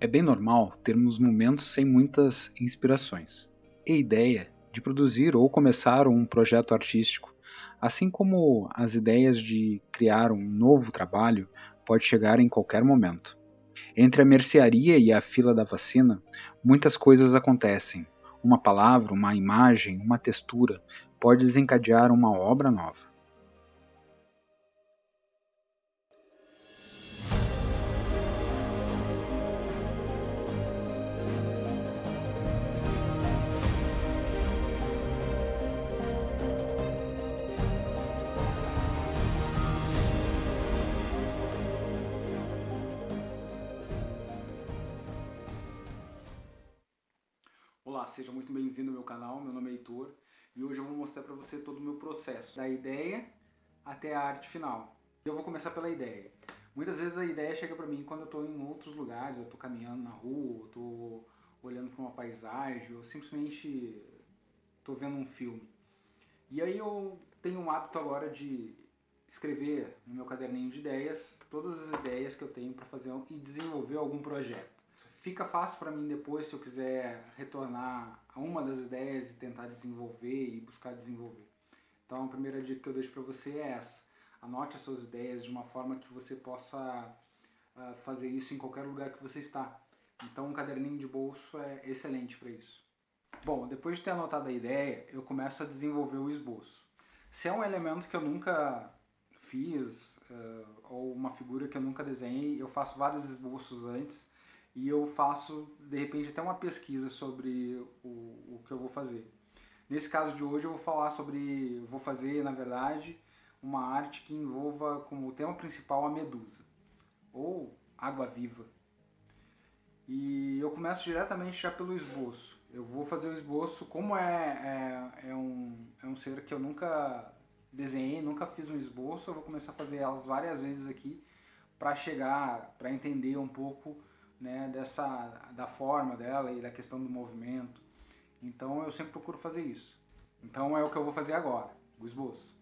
É bem normal termos momentos sem muitas inspirações e ideia de produzir ou começar um projeto artístico, assim como as ideias de criar um novo trabalho pode chegar em qualquer momento. Entre a mercearia e a fila da vacina, muitas coisas acontecem. Uma palavra, uma imagem, uma textura pode desencadear uma obra nova. Olá, seja muito bem-vindo ao meu canal, meu nome é Heitor e hoje eu vou mostrar para você todo o meu processo, da ideia até a arte final. Eu vou começar pela ideia. Muitas vezes a ideia chega para mim quando eu estou em outros lugares, eu estou caminhando na rua, eu estou olhando para uma paisagem, ou simplesmente estou vendo um filme. E aí eu tenho um hábito agora de escrever no meu caderninho de ideias todas as ideias que eu tenho para fazer e desenvolver algum projeto. Fica fácil para mim depois, se eu quiser retornar a uma das ideias e tentar desenvolver e buscar desenvolver. Então a primeira dica que eu deixo para você é essa. Anote as suas ideias de uma forma que você possa fazer isso em qualquer lugar que você está. Então um caderninho de bolso é excelente para isso. Bom, depois de ter anotado a ideia, eu começo a desenvolver o esboço. Se é um elemento que eu nunca fiz, ou uma figura que eu nunca desenhei, eu faço vários esboços antes e eu faço, de repente, até uma pesquisa sobre o que eu vou fazer. Nesse caso de hoje eu vou fazer, na verdade, uma arte que envolva como tema principal a medusa, ou água-viva. E eu começo diretamente já pelo esboço. Eu vou fazer o esboço, como é um ser que eu nunca desenhei, nunca fiz um esboço, eu vou começar a fazer elas várias vezes aqui para chegar, para entender um pouco, né, da forma dela e da questão do movimento. Então eu sempre procuro fazer isso. Então é o que eu vou fazer agora, o esboço.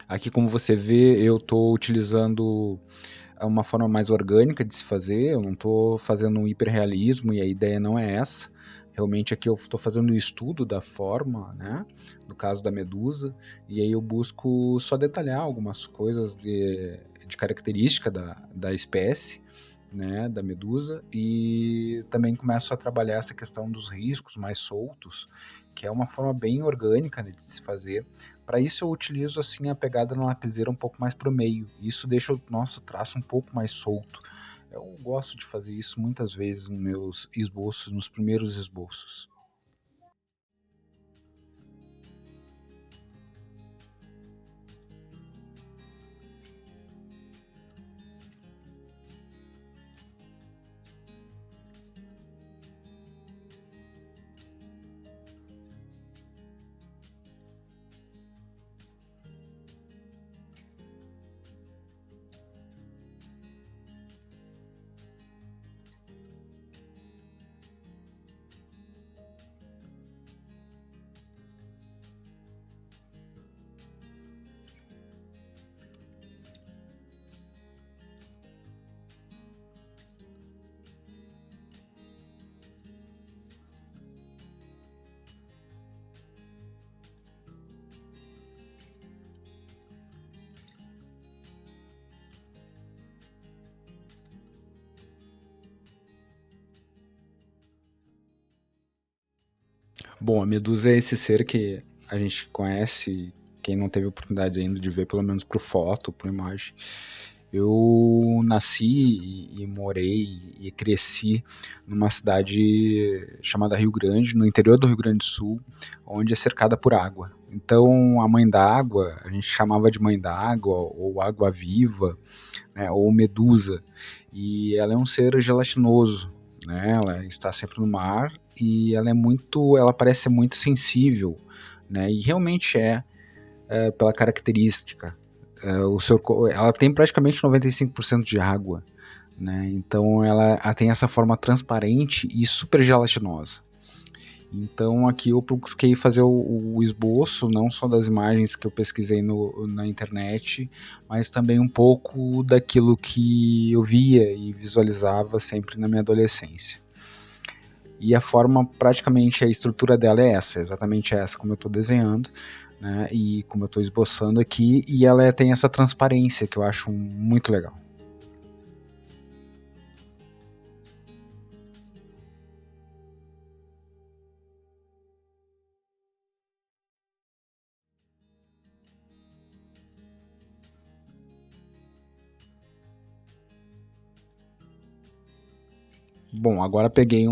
Aqui, como você vê, eu estou utilizando uma forma mais orgânica de se fazer, eu não estou fazendo um hiperrealismo e a ideia não é essa. Realmente aqui eu estou fazendo o estudo da forma, né, no caso da medusa, e aí eu busco só detalhar algumas coisas de característica da espécie, né, da medusa, e também começo a trabalhar essa questão dos riscos mais soltos, que é uma forma bem orgânica, né, de se fazer. Para isso eu utilizo assim a pegada na lapiseira um pouco mais para o meio. Isso deixa o nosso traço um pouco mais solto. Eu gosto de fazer isso muitas vezes nos meus esboços, nos primeiros esboços. Bom, a medusa é esse ser que a gente conhece, quem não teve oportunidade ainda de ver, pelo menos por foto, por imagem. Eu nasci e morei e cresci numa cidade chamada Rio Grande, no interior do Rio Grande do Sul, onde é cercada por água. Então a mãe da água, a gente chamava de mãe da água, ou água viva, né, ou medusa, e ela é um ser gelatinoso, né, ela está sempre no mar e ela parece ser muito sensível, né, e realmente pela característica. Ela tem praticamente 95% de água, né? Então ela tem essa forma transparente e super gelatinosa. Então aqui eu busquei fazer o esboço, não só das imagens que eu pesquisei na internet, mas também um pouco daquilo que eu via e visualizava sempre na minha adolescência. E a forma, praticamente a estrutura dela é essa, exatamente essa como eu estou desenhando, né, e como eu estou esboçando aqui, e ela tem essa transparência que eu acho muito legal. Bom, agora peguei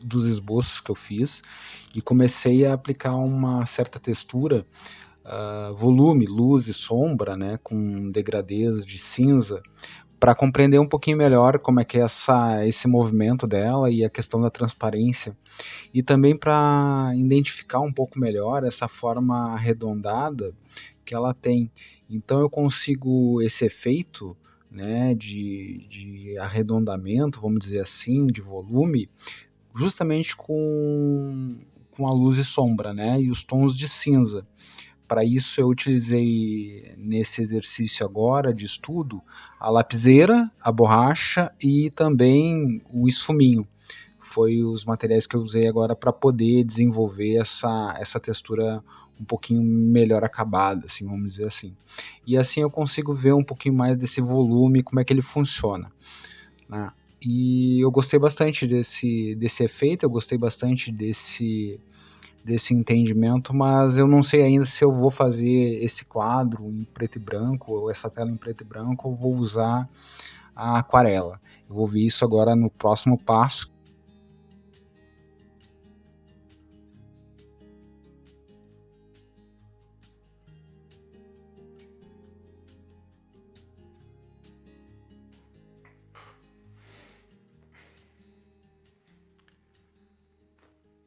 dos esboços que eu fiz e comecei a aplicar uma certa textura, volume, luz e sombra, né, com degradês de cinza, para compreender um pouquinho melhor como é que é esse movimento dela e a questão da transparência, e também para identificar um pouco melhor essa forma arredondada que ela tem. Então eu consigo esse efeito, né, de arredondamento, vamos dizer assim, de volume, justamente com a luz e sombra, né, e os tons de cinza. Para isso eu utilizei nesse exercício agora de estudo a lapiseira, a borracha e também o esfuminho. Foi os materiais que eu usei agora para poder desenvolver essa textura um pouquinho melhor acabada, assim, vamos dizer assim. E assim eu consigo ver um pouquinho mais desse volume, como é que ele funciona, né? E eu gostei bastante desse efeito, eu gostei bastante desse entendimento, mas eu não sei ainda se eu vou fazer esse quadro em preto e branco, ou essa tela em preto e branco, ou vou usar a aquarela. Eu vou ver isso agora no próximo passo.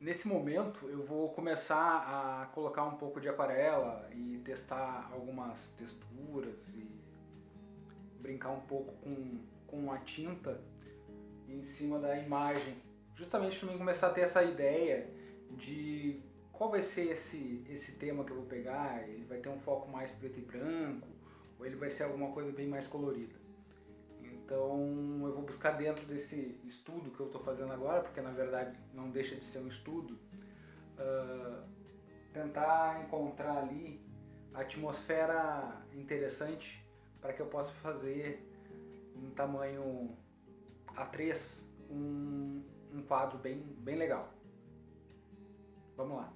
Nesse momento eu vou começar a colocar um pouco de aquarela e testar algumas texturas e brincar um pouco com a tinta em cima da imagem, justamente para mim começar a ter essa ideia de qual vai ser esse tema que eu vou pegar. Ele vai ter um foco mais preto e branco, ou ele vai ser alguma coisa bem mais colorida. Então eu vou buscar dentro desse estudo que eu estou fazendo agora, porque na verdade não deixa de ser um estudo, tentar encontrar ali a atmosfera interessante para que eu possa fazer em tamanho A3 um quadro bem legal. Vamos lá.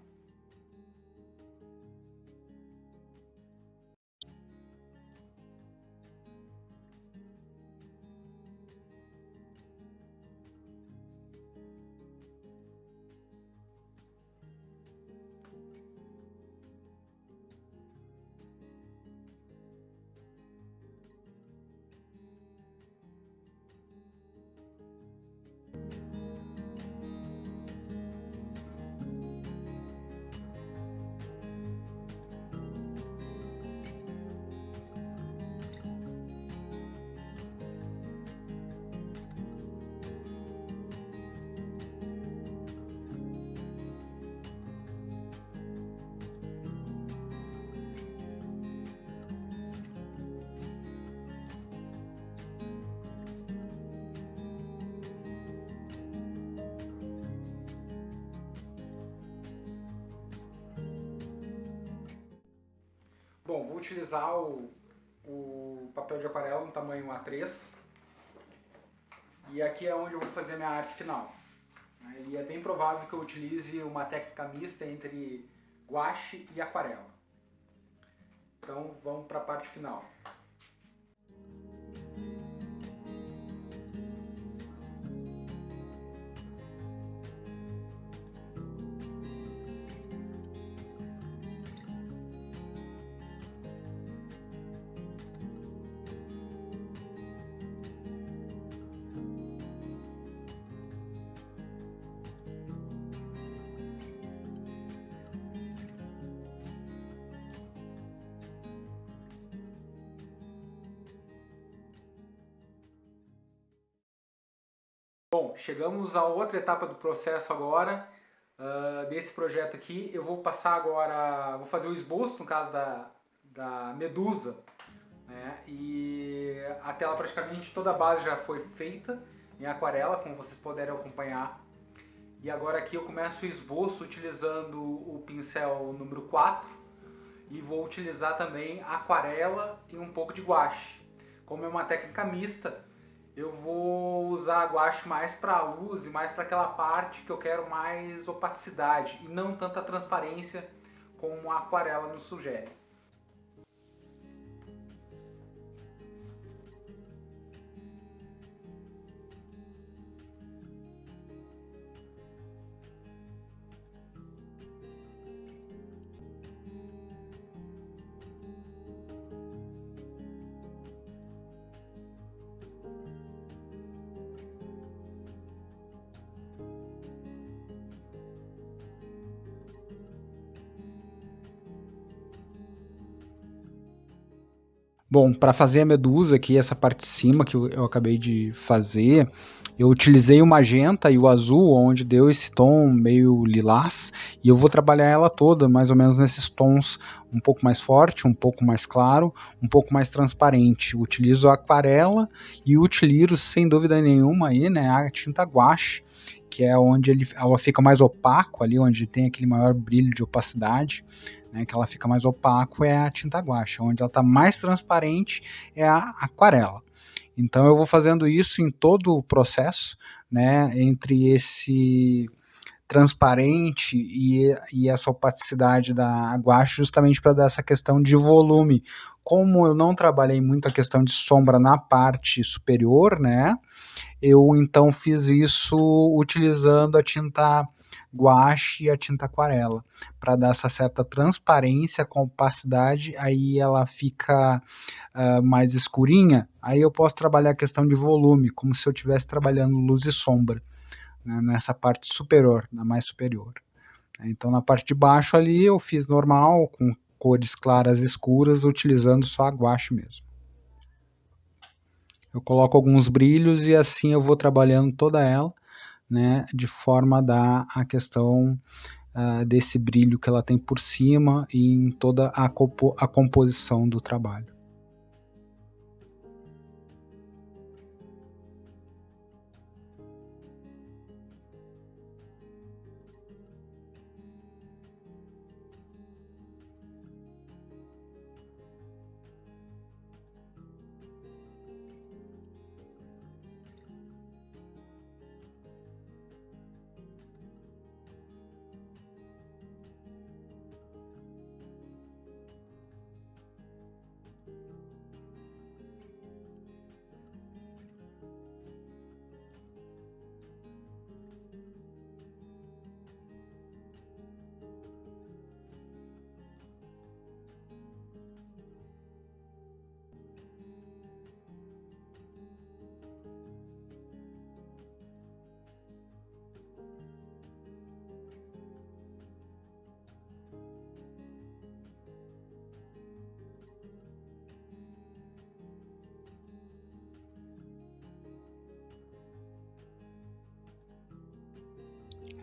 Bom, vou utilizar o papel de aquarela no tamanho A3, e aqui é onde eu vou fazer a minha arte final. E é bem provável que eu utilize uma técnica mista entre guache e aquarela. Então vamos para a parte final. Bom, chegamos a outra etapa do processo agora, desse projeto aqui. Eu vou passar agora, vou fazer o esboço, no caso da medusa, né? E a tela praticamente toda a base já foi feita em aquarela, como vocês puderem acompanhar. E agora aqui eu começo o esboço utilizando o pincel número 4 e vou utilizar também aquarela e um pouco de guache. Como é uma técnica mista, eu vou usar a guache mais para a luz e mais para aquela parte que eu quero mais opacidade e não tanta transparência como a aquarela nos sugere. Bom, para fazer a medusa aqui, essa parte de cima que eu acabei de fazer, eu utilizei o magenta e o azul, onde deu esse tom meio lilás, e eu vou trabalhar ela toda mais ou menos nesses tons um pouco mais forte, um pouco mais claro, um pouco mais transparente. Utilizo a aquarela e utilizo, sem dúvida nenhuma, aí, né, a tinta guache, que é onde ela fica mais opaco ali, onde tem aquele maior brilho de opacidade, né, que ela fica mais opaco, é a tinta guache. Onde ela está mais transparente é a aquarela. Então eu vou fazendo isso em todo o processo, né, entre esse transparente e essa opacidade da guache, justamente para dar essa questão de volume. Como eu não trabalhei muito a questão de sombra na parte superior, né, eu então fiz isso utilizando a tinta guache e a tinta aquarela, para dar essa certa transparência com opacidade, aí ela fica mais escurinha, aí eu posso trabalhar a questão de volume, como se eu estivesse trabalhando luz e sombra, né, nessa parte superior, na mais superior. Então na parte de baixo ali eu fiz normal, com cores claras e escuras, utilizando só a guache mesmo. Eu coloco alguns brilhos e assim eu vou trabalhando toda ela, né, de forma a dar a questão desse brilho que ela tem por cima e em toda a composição do trabalho.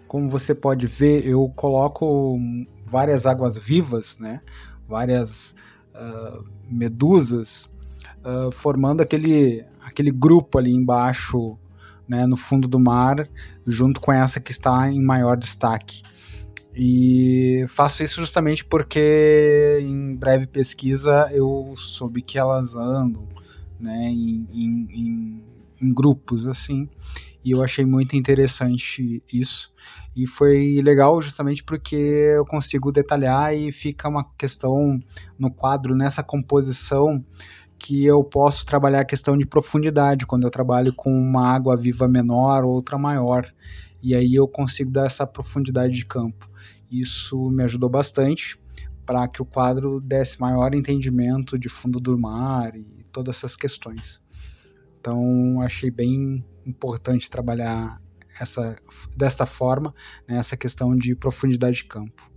Como você pode ver, eu coloco várias águas vivas, né? Várias medusas, formando aquele grupo ali embaixo, né, no fundo do mar, junto com essa que está em maior destaque. E faço isso justamente porque em breve pesquisa eu soube que elas andam, né, em grupos assim, e eu achei muito interessante isso. E foi legal justamente porque eu consigo detalhar e fica uma questão no quadro, nessa composição, que eu posso trabalhar a questão de profundidade, quando eu trabalho com uma água viva menor, outra maior, e aí eu consigo dar essa profundidade de campo. Isso me ajudou bastante para que o quadro desse maior entendimento de fundo do mar e todas essas questões. Então, achei bem importante trabalhar desta forma, né, essa questão de profundidade de campo.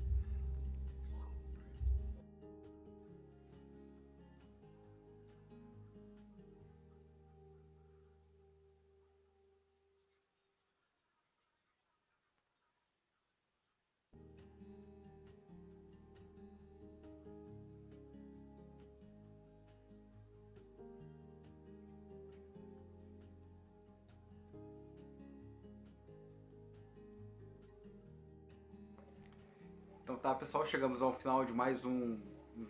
Tá, pessoal, chegamos ao final de mais um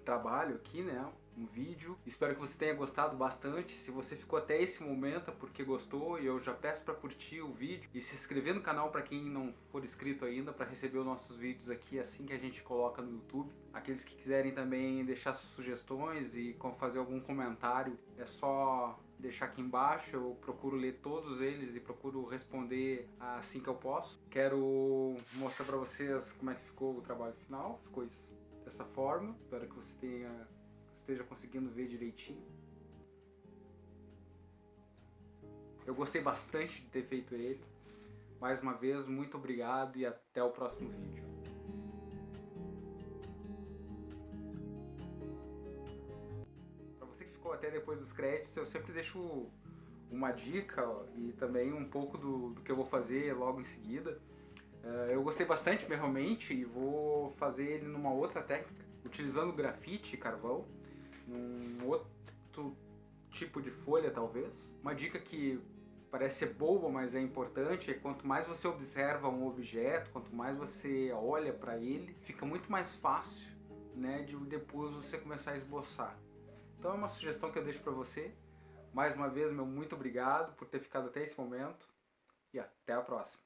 trabalho aqui, né? Um vídeo. Espero que você tenha gostado bastante. Se você ficou até esse momento é porque gostou, e eu já peço para curtir o vídeo e se inscrever no canal para quem não for inscrito ainda, para receber os nossos vídeos aqui assim que a gente coloca no YouTube. Aqueles que quiserem também deixar suas sugestões e fazer algum comentário, é só deixar aqui embaixo. Eu procuro ler todos eles e procuro responder assim que eu posso. Quero mostrar para vocês como é que ficou o trabalho final. Ficou dessa forma. Espero que você esteja conseguindo ver direitinho. Eu gostei bastante de ter feito ele. Mais uma vez, muito obrigado e até o próximo vídeo. Para você que ficou até depois dos créditos, eu sempre deixo uma dica, ó, e também um pouco do que eu vou fazer logo em seguida. Eu gostei bastante realmente e vou fazer ele numa outra técnica, utilizando grafite e carvão, num outro tipo de folha talvez. Uma dica que parece ser boba, mas é importante, é quanto mais você observa um objeto, quanto mais você olha para ele, fica muito mais fácil, né, de depois você começar a esboçar. Então é uma sugestão que eu deixo para você. Mais uma vez, meu muito obrigado por ter ficado até esse momento e até a próxima.